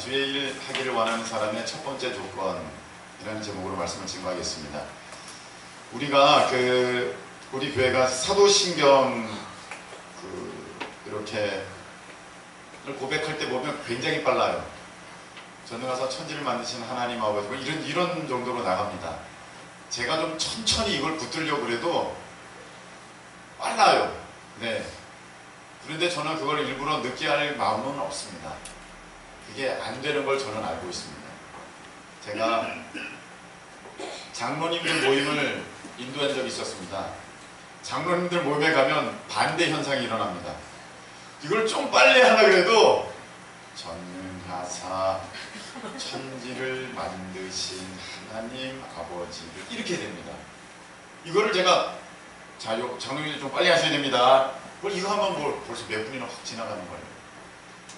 주의 일 하기를 원하는 사람의 첫 번째 조건이라는 제목으로 말씀을 증거하겠습니다. 우리가 우리 교회가 사도신경 이렇게 고백할 때 보면 굉장히 빨라요. 전능하사 천지를 만드신 하나님 아버지 이런 정도로 나갑니다. 제가 좀 천천히 이걸 붙들려고 그래도 빨라요. 네. 그런데 저는 그걸 일부러 늦게 할 마음은 없습니다. 그게 안 되는 걸 저는 알고 있습니다. 제가 장로님들 모임을 인도한 적이 있었습니다. 장로님들 모임에 가면 반대 현상이 일어납니다. 이걸 좀 빨리 하라 그래도 전능하사 천지를 만드신 하나님 아버지를 이렇게 됩니다. 이거를 제가 장로님들 좀 빨리 하셔야 됩니다. 이거 하면 벌써 몇 분이나 확 지나가는 거예요.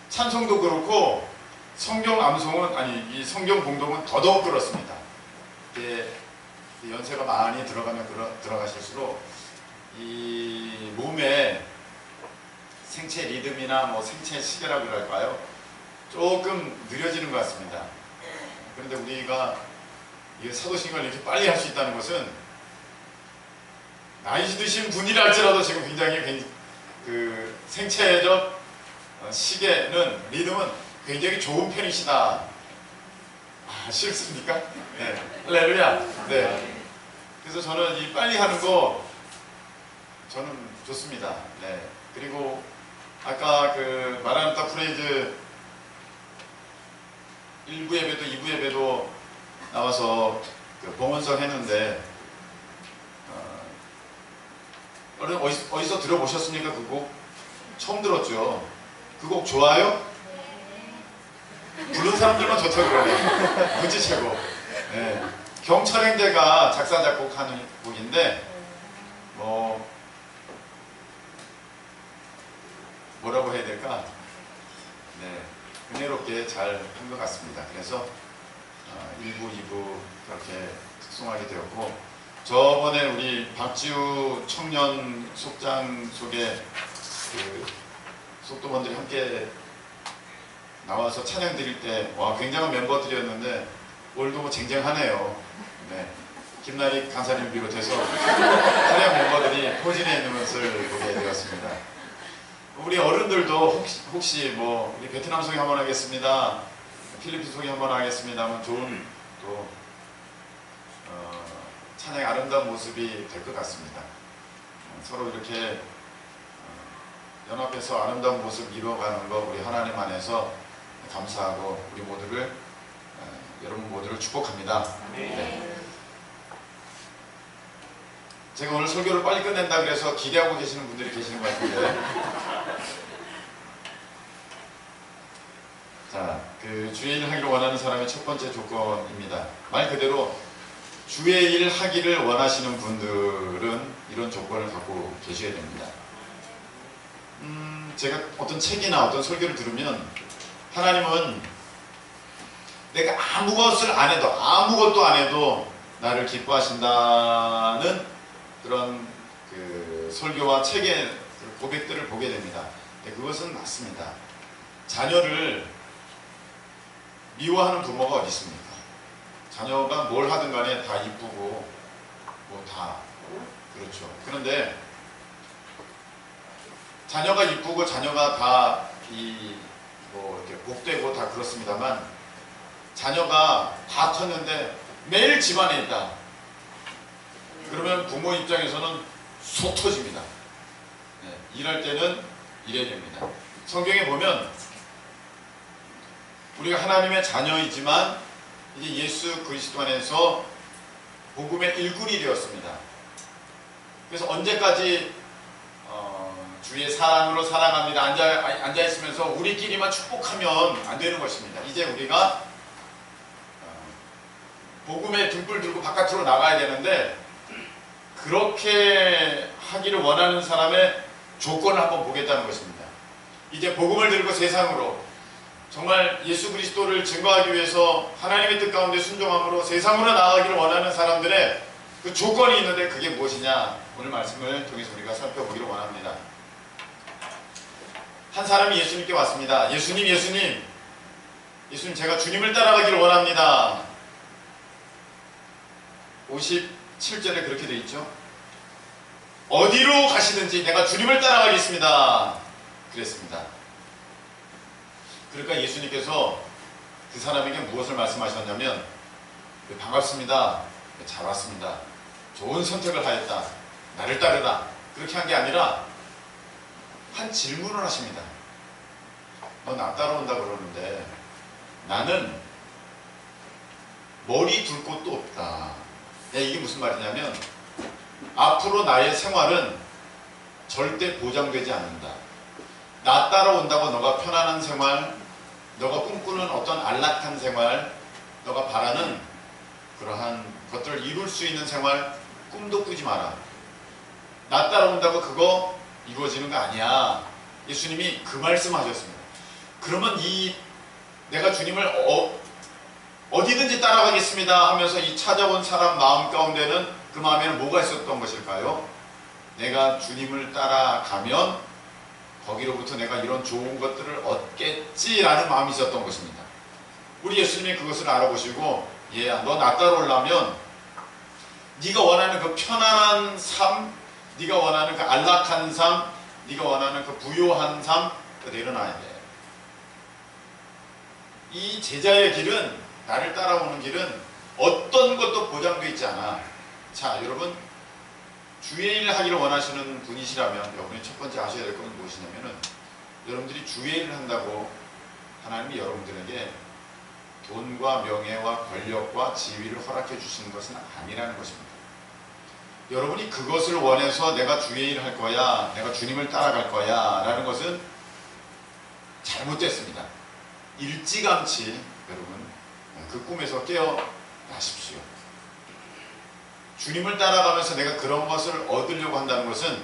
찬송도 그렇고 성경 암송은 이 성경 봉독은 더더욱 그렇습니다. 이게 연세가 많이 들어가실수록 이 몸에 생체 리듬이나 생체 시계라고 할까요? 조금 느려지는 것 같습니다. 그런데 우리가 이 사도신경을 이렇게 빨리 할 수 있다는 것은 나이 드신 분이라 할지라도 지금 굉장히 생체적 시계는 리듬은 굉장히 좋은 편이시다. 싫습니까? 네. 할렐루야. 네. 그래서 저는 이 빨리 하는 거 저는 좋습니다. 네. 그리고 아까 마라나타 프레이즈 1부 예배도 2부 예배도 나와서 봉헌성 했는데 어디서 들어보셨습니까? 그 곡? 처음 들었죠? 그 곡 좋아요? 부른 사람들만 좋다고 그러네요. 무지 최고. 네. 경찰행제가 작사 작곡하는 곡인데 뭐라고 해야 될까? 네, 은혜롭게 잘 한 것 같습니다. 그래서 1부, 2부 그렇게 특송하게 되었고, 저번에 우리 박지우 청년 속장 속에 속도원들이 함께 나와서 찬양 드릴 때 굉장한 멤버들이었는데 오늘도 쟁쟁하네요. 네, 김나리 강사님 비롯해서 찬양 멤버들이 포진해 있는 것을 보게 되었습니다. 우리 어른들도 혹시 우리 베트남 소개 한번 하겠습니다, 필리핀 소개 한번 하겠습니다 하면 좋은 찬양의 아름다운 모습이 될 것 같습니다. 서로 이렇게 연합해서 아름다운 모습 이루어가는 거 우리 하나님 안에서 감사하고 우리 모두를 여러분 모두를 축복합니다. 네. 제가 오늘 설교를 빨리 끝낸다 그래서 기대하고 계시는 분들이 계시는 것 같은데, 자, 주의 일 하기를 원하는 사람의 첫 번째 조건입니다. 말 그대로 주의 일 하기를 원하시는 분들은 이런 조건을 갖고 계셔야 됩니다. 제가 어떤 책이나 어떤 설교를 들으면 하나님은 내가 아무것도 안 해도 나를 기뻐하신다는 그런 설교와 책의 고백들을 보게 됩니다. 네, 그것은 맞습니다. 자녀를 미워하는 부모가 어디 있습니까? 자녀가 뭘 하든 간에 다 이쁘고 다 그렇죠. 그런데 자녀가 이쁘고 자녀가 다 이렇게 복되고 다 그렇습니다만, 자녀가 다 컸는데 매일 집안에 있다. 그러면 부모 입장에서는 속 터집니다. 네, 일할 때는 일해야 됩니다. 성경에 보면 우리가 하나님의 자녀이지만 이제 예수 그리스도 안에서 복음의 일꾼이 되었습니다. 그래서 언제까지 주의 사랑으로 사랑합니다 앉아있으면서 우리끼리만 축복하면 안 되는 것입니다. 이제 우리가 복음의 등불 들고 바깥으로 나가야 되는데, 그렇게 하기를 원하는 사람의 조건을 한번 보겠다는 것입니다. 이제 복음을 들고 세상으로 정말 예수 그리스도를 증거하기 위해서 하나님의 뜻 가운데 순종함으로 세상으로 나아가기를 원하는 사람들의 그 조건이 있는데, 그게 무엇이냐? 오늘 말씀을 통해서 우리가 살펴보기를 원합니다. 한 사람이 예수님께 왔습니다. 예수님, 예수님, 제가 주님을 따라가기를 원합니다. 57절에 그렇게 되어 있죠. 어디로 가시든지 내가 주님을 따라가겠습니다. 그랬습니다. 그러니까 예수님께서 그 사람에게 무엇을 말씀하셨냐면, 반갑습니다. 잘 왔습니다. 좋은 선택을 하였다. 나를 따르라. 그렇게 한 게 아니라 한 질문을 하십니다. 너 나 따라온다 그러는데 나는 머리 둘 곳도 없다. 이게 무슨 말이냐면, 앞으로 나의 생활은 절대 보장되지 않는다. 나 따라온다고 너가 편안한 생활, 너가 꿈꾸는 어떤 안락한 생활, 너가 바라는 그러한 것들을 이룰 수 있는 생활, 꿈도 꾸지 마라. 나 따라온다고 그거 이루어지는 거 아니야. 예수님이 그 말씀하셨습니다. 그러면 내가 주님을 어디든지 따라가겠습니다 하면서 이 찾아온 사람 마음 가운데는, 그 마음에는 뭐가 있었던 것일까요? 내가 주님을 따라가면 거기로부터 내가 이런 좋은 것들을 얻겠지라는 마음이 있었던 것입니다. 우리 예수님이 그것을 알아보시고, 얘야, 너 나 따라오려면 네가 원하는 그 편안한 삶, 네가 원하는 그 안락한 삶, 네가 원하는 그 부요한 삶, 그거 내려놔야 돼. 이 제자의 길은, 나를 따라오는 길은 어떤 것도 보장되어 있지 않아. 자, 여러분, 주의 일 하기를 원하시는 분이시라면 여러분이 첫 번째 아셔야 될 것은 무엇이냐면은, 여러분들이 주의 일을 한다고 하나님이 여러분들에게 돈과 명예와 권력과 지위를 허락해 주시는 것은 아니라는 것입니다. 여러분이 그것을 원해서 내가 주의 일을 할 거야, 내가 주님을 따라갈 거야 라는 것은 잘못됐습니다. 일찌감치 여러분 그 꿈에서 깨어나십시오. 주님을 따라가면서 내가 그런 것을 얻으려고 한다는 것은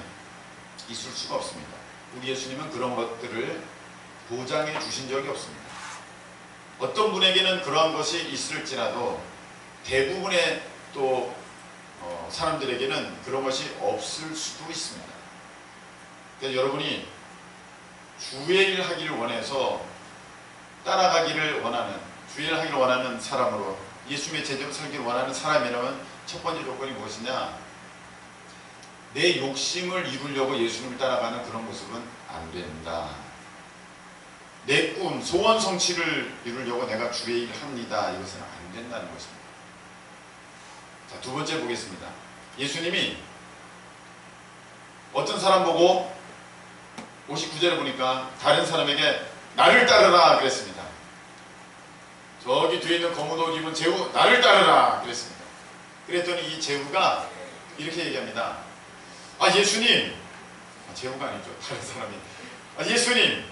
있을 수가 없습니다. 우리 예수님은 그런 것들을 보장해 주신 적이 없습니다. 어떤 분에게는 그러한 것이 있을지라도 대부분의 또 사람들에게는 그런 것이 없을 수도 있습니다. 그래서 여러분이 주의 일 하기를 원해서 따라가기를 원하는, 주의 일 하기를 원하는 사람으로 예수님의 제자로 살기를 원하는 사람이라면 첫 번째 조건이 무엇이냐? 내 욕심을 이루려고 예수님을 따라가는 그런 모습은 안 된다. 내 꿈, 소원 성취를 이루려고 내가 주의 일 합니다. 이것은 안 된다는 것입니다. 자, 두 번째 보겠습니다. 예수님이 어떤 사람 보고 59절에 보니까 다른 사람에게 나를 따르라 그랬습니다. 저기 뒤에 있는 검은 옷 입은 제후, 나를 따르라 그랬습니다. 그랬더니 이 제후가 이렇게 얘기합니다. 아, 예수님, 제후가 아니죠, 다른 사람이. 아, 예수님,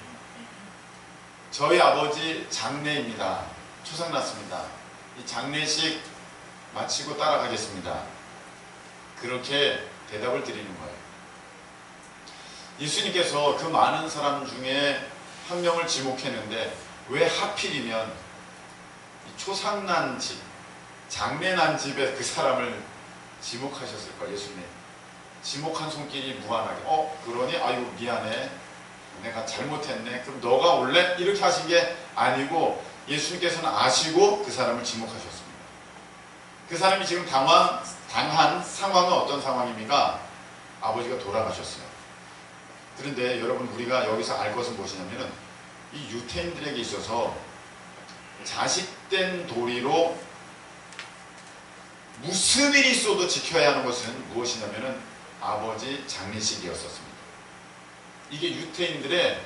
저희 아버지 장례입니다. 초상났습니다. 이 장례식 마치고 따라가겠습니다. 그렇게 대답을 드리는 거예요. 예수님께서 그 많은 사람 중에 한 명을 지목했는데 왜 하필이면 이 초상난 집, 장례난 집에 그 사람을 지목하셨을까? 예수님 지목한 손길이 무한하게, 그러니 아이고 미안해, 내가 잘못했네, 그럼 너가 올래? 이렇게 하신 게 아니고 예수님께서는 아시고 그 사람을 지목하셨습니다. 그 사람이 지금 당한 상황은 어떤 상황입니까? 아버지가 돌아가셨어요. 그런데 여러분, 우리가 여기서 알 것은 무엇이냐면은, 이 유태인들에게 있어서 자식된 도리로 무슨 일이 있어도 지켜야 하는 것은 무엇이냐면은 아버지 장례식이었었습니다. 이게 유태인들의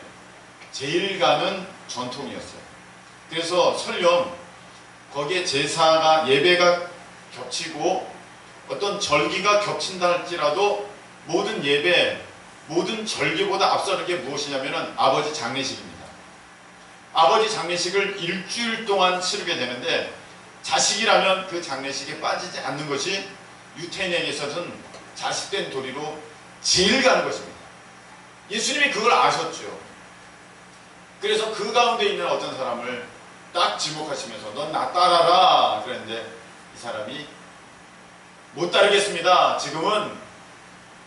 제일 가는 전통이었어요. 그래서 설령 거기에 제사가, 예배가 겹치고 어떤 절기가 겹친다 할지라도 모든 예배, 모든 절기보다 앞서는 게 무엇이냐면은 아버지 장례식입니다. 아버지 장례식을 일주일 동안 치르게 되는데, 자식이라면 그 장례식에 빠지지 않는 것이 유태인에게 있어서는 자식된 도리로 제일 가는 것입니다. 예수님이 그걸 아셨죠. 그래서 그 가운데 있는 어떤 사람을 딱 지목하시면서 넌 나 따라라 그랬는데, 이 사람이 못 따르겠습니다. 지금은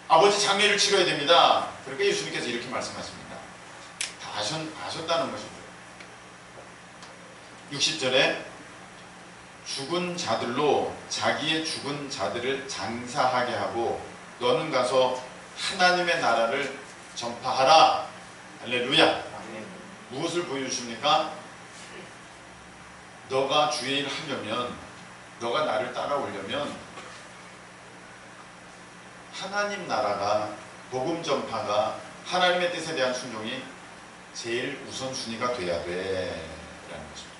아버지 장례를 치러야 됩니다. 그러니까 예수님께서 이렇게 말씀하십니다. 다 아셨다는 것이죠. 60절에 죽은 자들로 자기의 죽은 자들을 장사하게 하고 너는 가서 하나님의 나라를 전파하라. 할렐루야. 무엇을 보여주십니까? 너가 주의 일을 하려면, 너가 나를 따라오려면 하나님 나라가, 복음 전파가, 하나님의 뜻에 대한 순종이 제일 우선순위가 돼야 돼 라는 것입니다.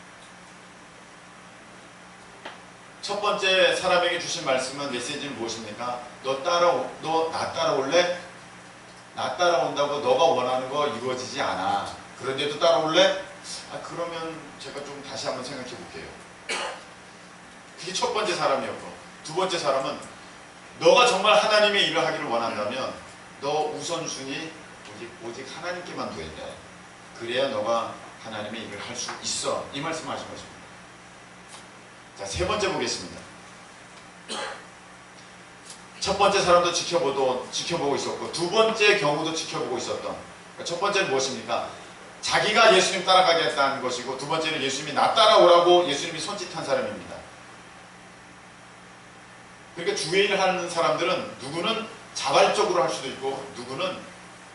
첫 번째 사람에게 주신 말씀은, 메시지는 무엇입니까? 너 나 따라올래? 나 따라온다고 너가 원하는 거 이루어지지 않아. 그런데도 따라올래? 그러면 제가 좀 다시 한번 생각해 볼게요. 그게 첫 번째 사람이었고, 두 번째 사람은 너가 정말 하나님의 일을 하기를 원한다면 너 우선순위 오직 하나님께만 둬야 돼. 그래야 너가 하나님의 일을 할 수 있어. 이 말씀 하신 것입니다. 자, 세 번째 보겠습니다. 첫 번째 사람도 지켜보고 있었고, 두 번째 경우도 지켜보고 있었던, 첫 번째는 무엇입니까? 자기가 예수님 따라가겠다는 것이고, 두 번째는 예수님이 나 따라오라고 예수님이 손짓한 사람입니다. 그러니까 주의 일을 하는 사람들은 누구는 자발적으로 할 수도 있고, 누구는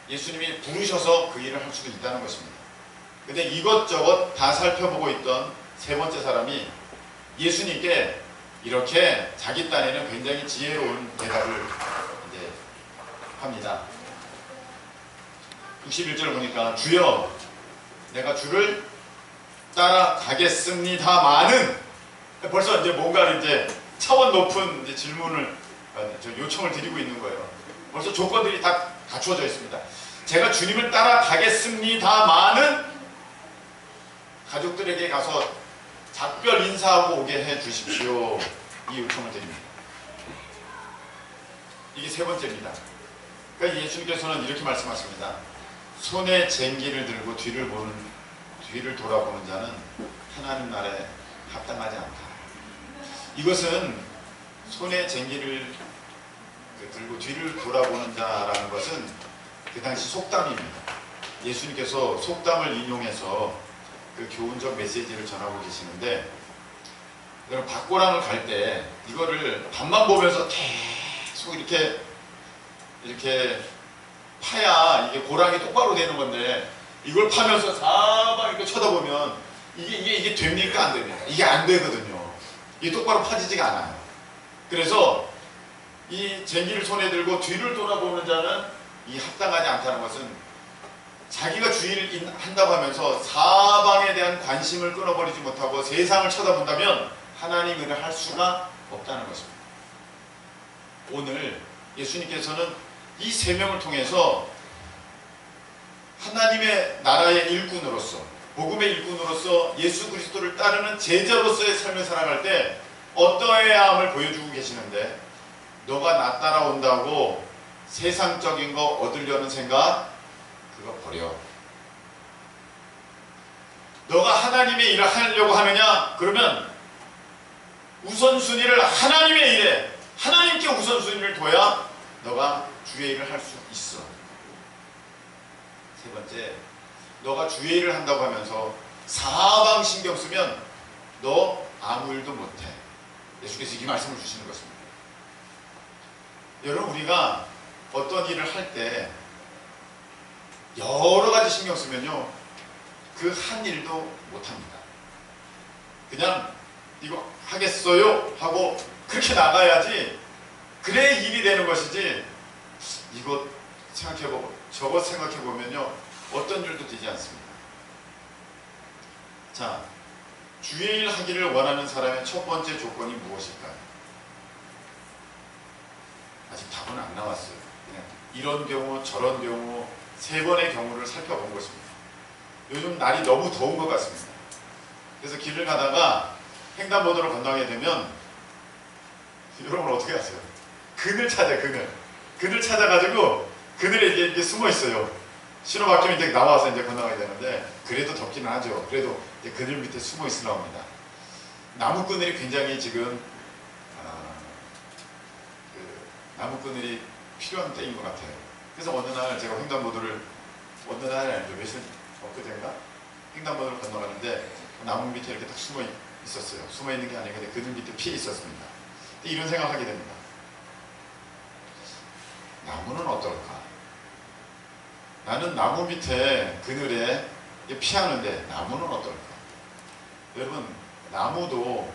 예수님이 부르셔서 그 일을 할 수도 있다는 것입니다. 근데 이것저것 다 살펴보고 있던 세 번째 사람이 예수님께 이렇게 자기 딴에는 굉장히 지혜로운 대답을 이제 합니다. 61절 보니까 주여 내가 주를 따라가겠습니다마는, 벌써 이제 뭔가 이제 차원 높은 이제 질문을, 요청을 드리고 있는 거예요. 벌써 조건들이 다 갖추어져 있습니다. 제가 주님을 따라가겠습니다마는 가족들에게 가서 작별 인사하고 오게 해 주십시오. 이 요청을 드립니다. 이게 세 번째입니다. 그러니까 예수님께서는 이렇게 말씀하십니다. 손에 쟁기를 들고 뒤를 돌아보는 자는 하나님 나라에 합당하지 않다. 이것은 손에 쟁기를 들고 뒤를 돌아보는 자라는 것은 그 당시 속담입니다. 예수님께서 속담을 인용해서 그 교훈적 메시지를 전하고 계시는데, 여러분 밭고랑을 갈 때 이거를 밭만 보면서 계속 이렇게 파야 이게 고랑이 똑바로 되는 건데, 이걸 파면서 사방 이렇게 쳐다보면 이게 됩니까? 안 됩니까? 이게 안 되거든요. 이게 똑바로 파지지가 않아요. 그래서 이 쟁기를 손에 들고 뒤를 돌아보는 자는 이 합당하지 않다는 것은, 자기가 주의를 한다고 하면서 사방에 대한 관심을 끊어버리지 못하고 세상을 쳐다본다면 하나님 일을 할 수가 없다는 것입니다. 오늘 예수님께서는 이 세 명을 통해서 하나님의 나라의 일꾼으로서, 복음의 일꾼으로서 예수 그리스도를 따르는 제자로서의 삶을 살아갈 때 어떠해야 함을 보여주고 계시는데, 너가 나 따라온다고 세상적인 거 얻으려는 생각, 그거 버려. 너가 하나님의 일을 하려고 하느냐? 그러면 우선순위를 하나님의 일에, 하나님께 우선순위를 둬야 너가 주의 일을 할 수 있어. 세 번째, 너가 주의 일을 한다고 하면서 사방 신경 쓰면 너 아무 일도 못해. 예수께서 이 말씀을 주시는 것입니다. 여러분, 우리가 어떤 일을 할 때 여러 가지 신경 쓰면요, 그 한 일도 못합니다. 그냥 이거 하겠어요 하고 그렇게 나가야지, 그래 일이 되는 것이지, 이거 생각해보고 저것 생각해보면요 어떤 일도 되지 않습니다. 자, 주의 일 하기를 원하는 사람의 첫 번째 조건이 무엇일까요? 아직 답은 안 나왔어요. 그냥 이런 경우 저런 경우 세 번의 경우를 살펴본 것입니다. 요즘 날이 너무 더운 것 같습니다. 그래서 길을 가다가 횡단보도를 건너게 되면 여러분 어떻게 하세요? 그늘 찾아요. 그늘 찾아가지고 그늘에 이렇게 숨어 있어요. 신호바뀌면 이제 나와서 이제 건너가야 되는데, 그래도 덥기는 하죠. 그래도 이제 그늘 밑에 숨어 있으려 합니다. 나무 그늘이 굉장히 지금 나무 그늘이 필요한 때인 것 같아요. 그래서 어느 날 제가 횡단보도를, 어느 날이 아니죠, 엊그제인가 횡단보도를 건너가는데 나무 밑에 이렇게 딱 숨어 있었어요. 숨어 있는 게 아니고 그늘 밑에 피해 있었습니다. 이런 생각하게 됩니다. 나무는 어떨까? 나는 나무 밑에 그늘에 피하는데 나무는 어떨까? 여러분, 나무도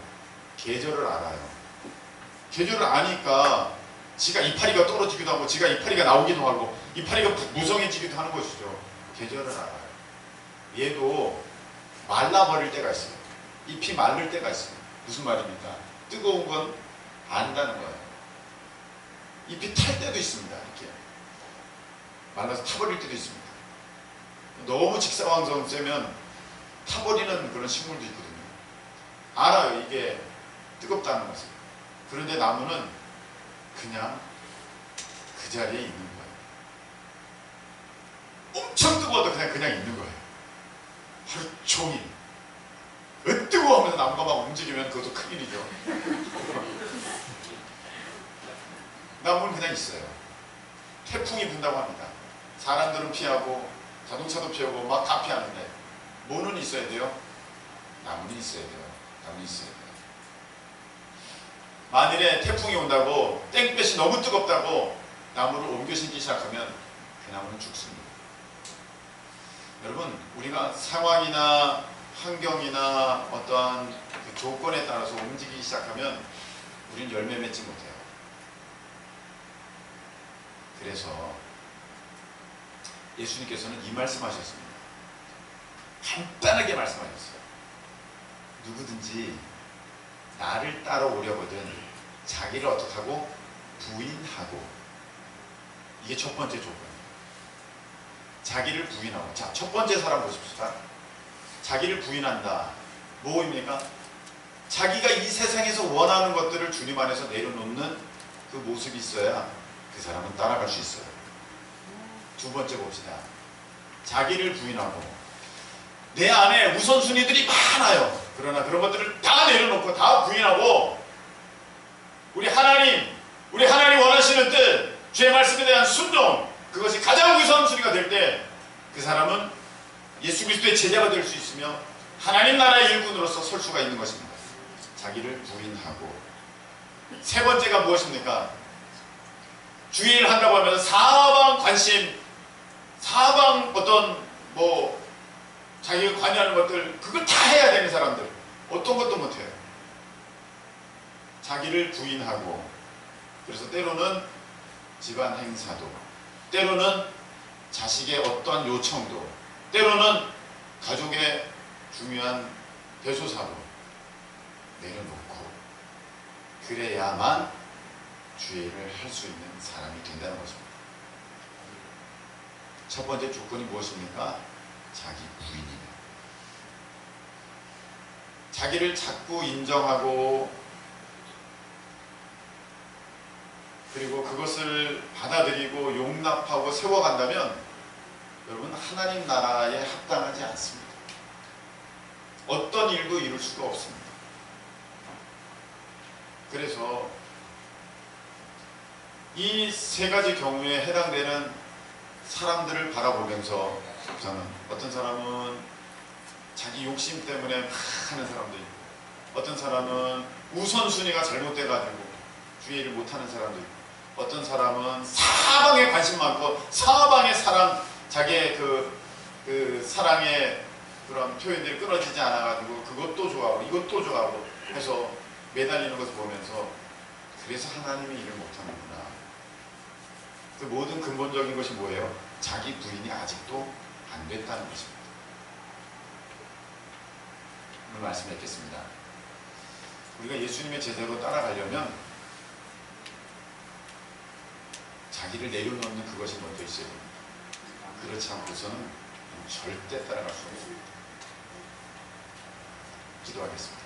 계절을 알아요. 계절을 아니까 지가 이파리가 떨어지기도 하고 지가 이파리가 나오기도 하고 이파리가 무성해지기도 하는 것이죠. 계절을 알아요. 얘도 말라버릴 때가 있어요. 잎이 마를 때가 있어요. 무슨 말입니까? 뜨거운 건 안다는 거예요. 잎이 탈 때도 있습니다. 이렇게 말라서 타버릴 때도 있습니다. 너무 직사광선 쐬면 타버리는 그런 식물도 있거든요. 알아요. 이게 뜨겁다는 것을. 그런데 나무는 그냥 그 자리에 있는 거예요. 엄청 뜨거워도 그냥 있는 거예요. 하루 종일. 뜨거워하면서 나무가 막 움직이면 그것도 큰일이죠. 나무는 그냥 있어요. 태풍이 분다고 합니다. 사람들은 피하고 자동차도 피하고 막 다 피하는데 뭐는 있어야 돼요? 나무는 있어야 돼요. 나무는 있어야 돼요. 만일에 태풍이 온다고 땡볕이 너무 뜨겁다고 나무를 옮겨 심기 시작하면 그 나무는 죽습니다. 여러분, 우리가 상황이나 환경이나 어떠한 그 조건에 따라서 움직이기 시작하면 우리는 열매 맺지 못해요. 그래서 예수님께서는 이 말씀하셨습니다. 간단하게 말씀하셨어요. 누구든지 나를 따라오려거든 자기를 어떻게 하고 부인하고, 이게 첫 번째 조건이에요. 자기를 부인하고. 자, 첫 번째 사람 보십시다. 자기를 부인한다. 뭐입니까? 자기가 이 세상에서 원하는 것들을 주님 안에서 내려놓는 그 모습이 있어야 그 사람은 따라갈 수 있어요. 두 번째 봅시다. 자기를 부인하고. 내 안에 우선순위들이 많아요. 그러나 그런 것들을 다 내려놓고 다 부인하고 우리 하나님 원하시는 뜻, 주의 말씀에 대한 순종, 그것이 가장 우선순위가 될 때 그 사람은 예수 그리스도의 제자가 될 수 있으며 하나님 나라의 일꾼으로서 설 수가 있는 것입니다. 자기를 부인하고. 세 번째가 무엇입니까? 주의 일 한다고 하면서 사방 관심, 사방 어떤 자기가 관여하는 것들, 그걸 다 해야 되는 사람들, 어떤 것도 못해요. 자기를 부인하고. 그래서 때로는 집안 행사도, 때로는 자식의 어떠한 요청도, 때로는 가족의 중요한 대소사도 내려놓고, 그래야만 주의 일을 할 수 있는 사람이 된다는 것입니다. 첫 번째 조건이 무엇입니까? 자기 부인이에요. 자기를 자꾸 인정하고 그리고 그것을 받아들이고 용납하고 세워간다면 여러분, 하나님 나라에 합당하지 않습니다. 어떤 일도 이룰 수가 없습니다. 그래서 이 세 가지 경우에 해당되는 사람들을 바라보면서 저는 어떤 사람은 자기 욕심 때문에 막 하는 사람도 있고, 어떤 사람은 우선순위가 잘못돼가지고 주의 일을 못하는 사람도 있고, 어떤 사람은 사방에 관심 많고 사방에 사랑, 자기의 그 사랑의 그런 표현들이 끊어지지 않아가지고 그것도 좋아하고 이것도 좋아하고 해서 매달리는 것을 보면서 그래서 하나님이 일을 못하는구나. 그 모든 근본적인 것이 뭐예요? 자기 부인이 아직도 안 됐다는 것입니다. 오늘 말씀 뵙겠습니다. 우리가 예수님의 제자로 따라가려면 자기를 내려놓는 그것이 먼저 있어야 됩니다. 그렇지 않고서는 절대 따라갈 수 없습니다. 기도하겠습니다.